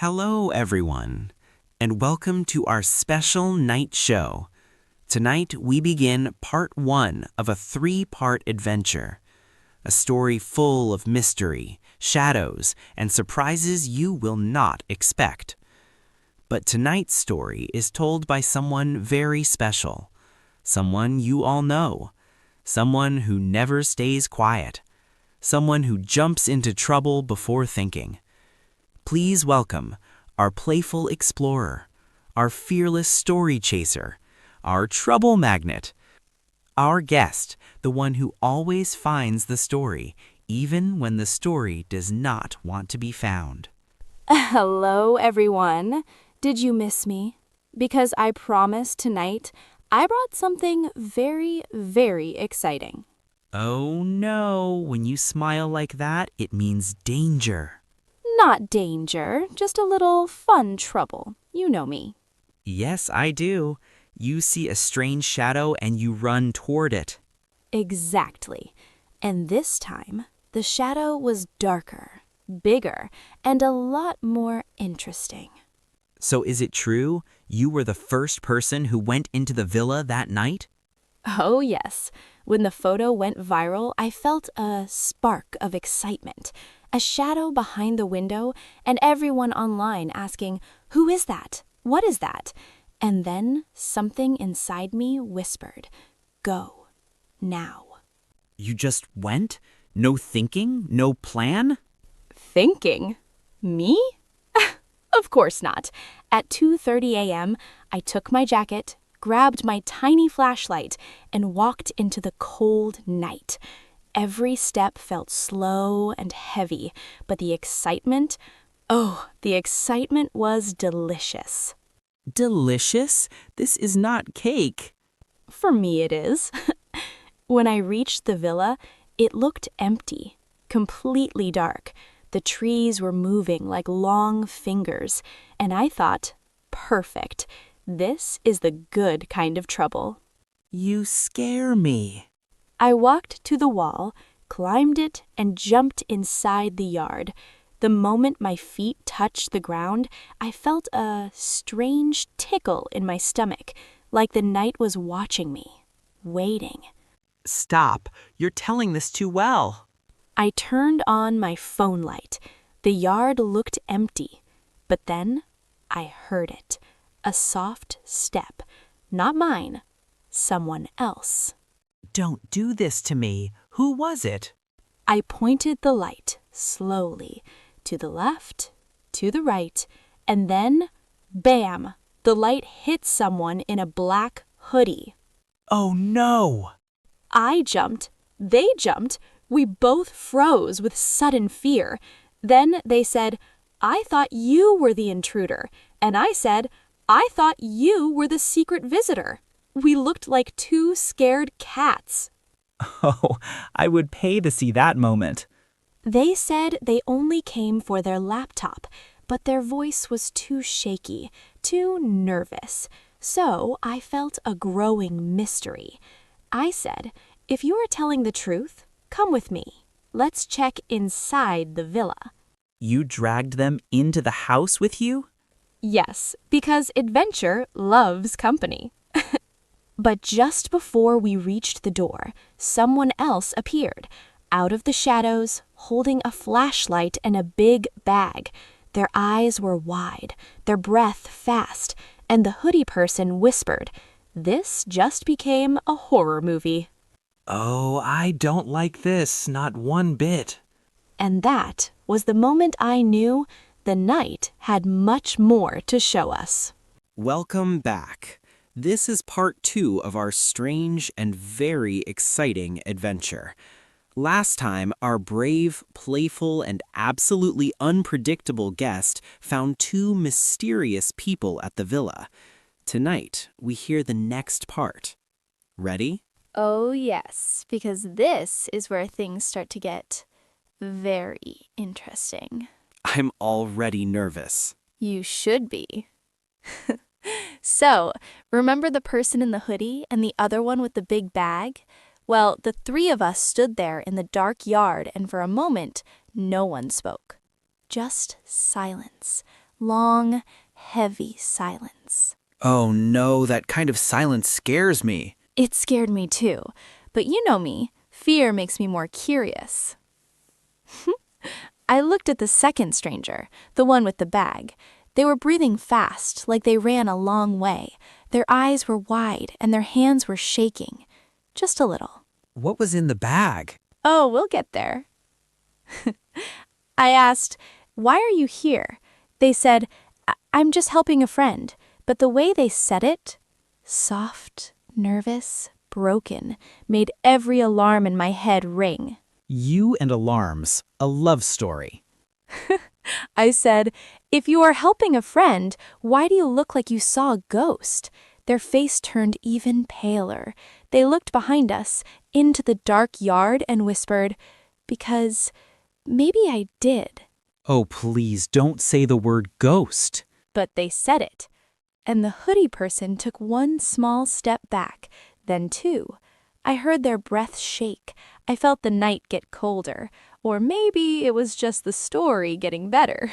Hello, everyone, and welcome to our special night show. Tonight, we begin part 1 of a 3-part adventure, a story full of mystery, shadows, and surprises you will not expect. But tonight's story is told by someone very special, someone you all know, someone who never stays quiet, someone who jumps into trouble before thinking. Please welcome our playful explorer, our fearless story chaser, our trouble magnet, our guest, the one who always finds the story, even when the story does not want to be found. Hello, everyone. Did you miss me? Because I promised tonight I brought something very, very exciting. Oh no, when you smile like that, it means danger. Not danger, just a little fun trouble. You know me. Yes, I do. You see a strange shadow and you run toward it. Exactly. And this time, the shadow was darker, bigger, and a lot more interesting. So is it true you were the first person who went into the villa that night? Oh, yes. When the photo went viral, I felt a spark of excitement, a shadow behind the window, and everyone online asking, "Who is that? What is that?" And then something inside me whispered, "Go, now." You just went? No thinking? No plan? Thinking? Me? Of course not. At 2:30 a.m., I took my jacket, grabbed my tiny flashlight, and walked into the cold night. Every step felt slow and heavy, but the excitement was delicious. Delicious? This is not cake. For me it is. When I reached the villa, it looked empty, completely dark. The trees were moving like long fingers, and I thought, perfect. This is the good kind of trouble. You scare me. I walked to the wall, climbed it, and jumped inside the yard. The moment my feet touched the ground, I felt a strange tickle in my stomach, like the night was watching me, waiting. Stop. You're telling this too well. I turned on my phone light. The yard looked empty, but then I heard it. A soft step. Not mine. Someone else. Don't do this to me. Who was it? I pointed the light slowly to the left, to the right, and then, bam! The light hit someone in a black hoodie. Oh no! I jumped. They jumped. We both froze with sudden fear. Then they said, "I thought you were the intruder." And I said, "I thought you were the secret visitor." We looked like two scared cats. Oh, I would pay to see that moment. They said they only came for their laptop, but their voice was too shaky, too nervous. So I felt a growing mystery. I said, "If you are telling the truth, come with me. Let's check inside the villa." You dragged them into the house with you? Yes, because adventure loves company. But just before we reached the door, someone else appeared, out of the shadows, holding a flashlight and a big bag. Their eyes were wide, their breath fast, and the hoodie person whispered, "This just became a horror movie." Oh, I don't like this, not one bit. And that was the moment I knew the night had much more to show us. Welcome back. This is part 2 of our strange and very exciting adventure. Last time, our brave, playful, and absolutely unpredictable guest found 2 mysterious people at the villa. Tonight, we hear the next part. Ready? Oh, yes, because this is where things start to get very interesting. I'm already nervous. You should be. So, remember the person in the hoodie and the other one with the big bag? Well, the 3 of us stood there in the dark yard, and for a moment, no one spoke. Just silence, long, heavy silence. Oh no, that kind of silence scares me. It scared me too, but you know me, fear makes me more curious. I looked at the second stranger, the one with the bag. They were breathing fast, like they ran a long way. Their eyes were wide and their hands were shaking. Just a little. What was in the bag? Oh, we'll get there. I asked, "Why are you here?" They said, "I'm just helping a friend." But the way they said it, soft, nervous, broken, made every alarm in my head ring. You and alarms, a love story. I said, "If you are helping a friend, why do you look like you saw a ghost?" Their face turned even paler. They looked behind us, into the dark yard, and whispered, "Because maybe I did." Oh, please don't say the word ghost. But they said it. And the hoodie person took one small step back, then two. I heard their breath shake. I felt the night get colder. Or maybe it was just the story getting better.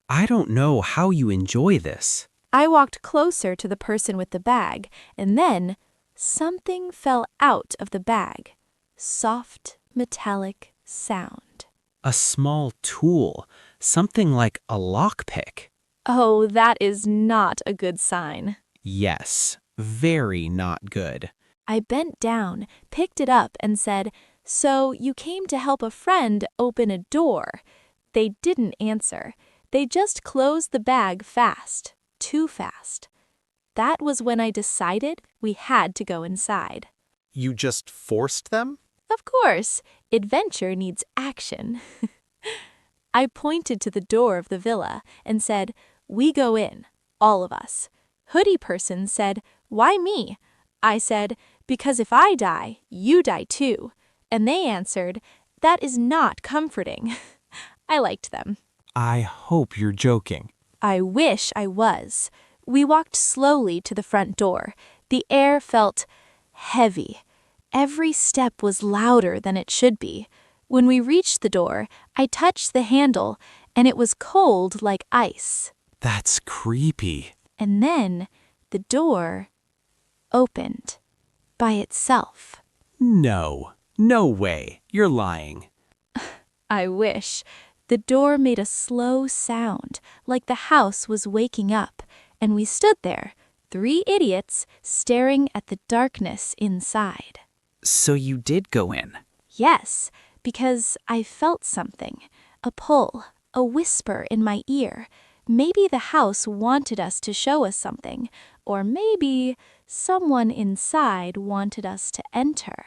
I don't know how you enjoy this. I walked closer to the person with the bag, and then something fell out of the bag. Soft, metallic sound. A small tool, something like a lockpick. Oh, that is not a good sign. Yes, very not good. I bent down, picked it up, and said, "So you came to help a friend open a door?" They didn't answer. They just closed the bag fast, too fast. That was when I decided we had to go inside. You just forced them? Of course, adventure needs action. I pointed to the door of the villa and said, "We go in, all of us." Hoodie person said, "Why me?" I said, "Because if I die, you die too." And they answered, "That is not comforting." I liked them. I hope you're joking. I wish I was. We walked slowly to the front door. The air felt heavy. Every step was louder than it should be. When we reached the door, I touched the handle, and it was cold like ice. That's creepy. And then the door opened by itself. No way. You're lying. I wish. The door made a slow sound, like the house was waking up, and we stood there, 3 idiots, staring at the darkness inside. So you did go in? Yes, because I felt something, a pull, a whisper in my ear. Maybe the house wanted us to show us something, or maybe someone inside wanted us to enter.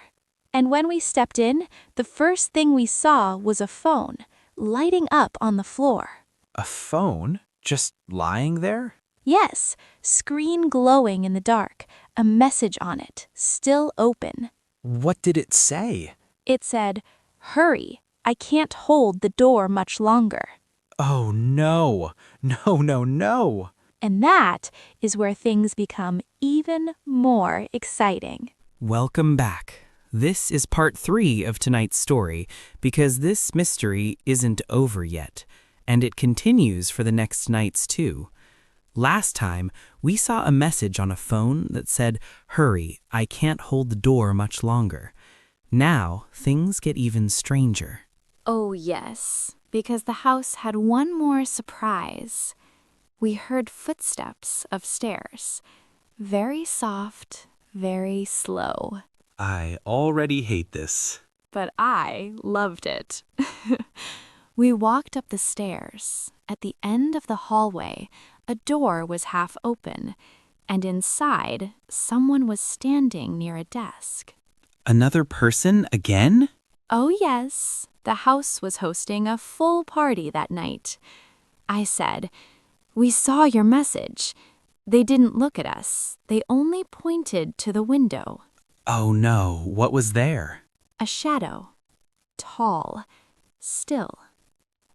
And when we stepped in, the first thing we saw was a phone, lighting up on the floor. A phone? Just lying there? Yes, screen glowing in the dark, a message on it, still open. What did it say? It said, "Hurry, I can't hold the door much longer." Oh no. No. And that is where things become even more exciting. Welcome back. This is part 3 of tonight's story because this mystery isn't over yet, and it continues for the next nights too. Last time, we saw a message on a phone that said, "Hurry, I can't hold the door much longer." Now, things get even stranger. Oh, yes, because the house had one more surprise. We heard footsteps upstairs. Very soft, very slow. I already hate this. But I loved it. We walked up the stairs. At the end of the hallway, a door was half open, and inside, someone was standing near a desk. Another person again? Oh, yes. The house was hosting a full party that night. I said, "We saw your message." They didn't look at us. They only pointed to the window. Oh no, what was there? A shadow. Tall. Still.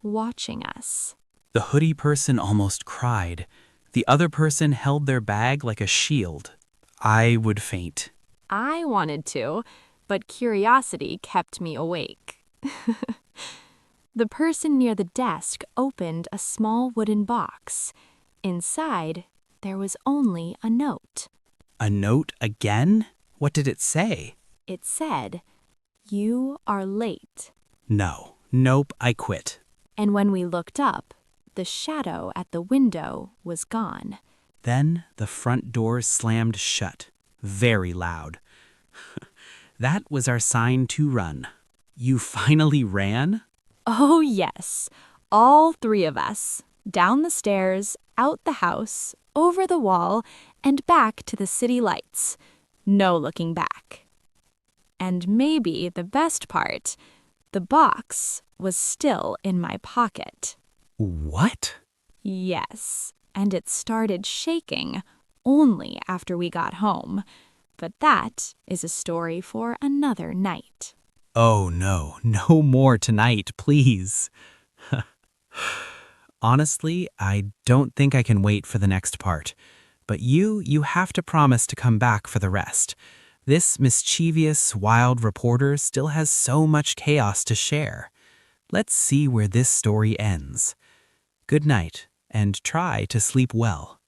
Watching us. The hoodie person almost cried. The other person held their bag like a shield. I would faint. I wanted to, but curiosity kept me awake. The person near the desk opened a small wooden box. Inside, there was only a note. A note again? What did it say? It said, "You are late." Nope, I quit. And when we looked up, the shadow at the window was gone. Then the front door slammed shut, very loud. That was our sign to run. You finally ran? Oh, yes. All three of us. Down the stairs, out the house, over the wall, and back to the city lights. No looking back. And maybe the best part, the box was still in my pocket. What? Yes, and it started shaking only after we got home. But that is a story for another night. Oh no more tonight, please. Honestly, I don't think I can wait for the next part. But you have to promise to come back for the rest. This mischievous, wild reporter still has so much chaos to share. Let's see where this story ends. Good night, and try to sleep well.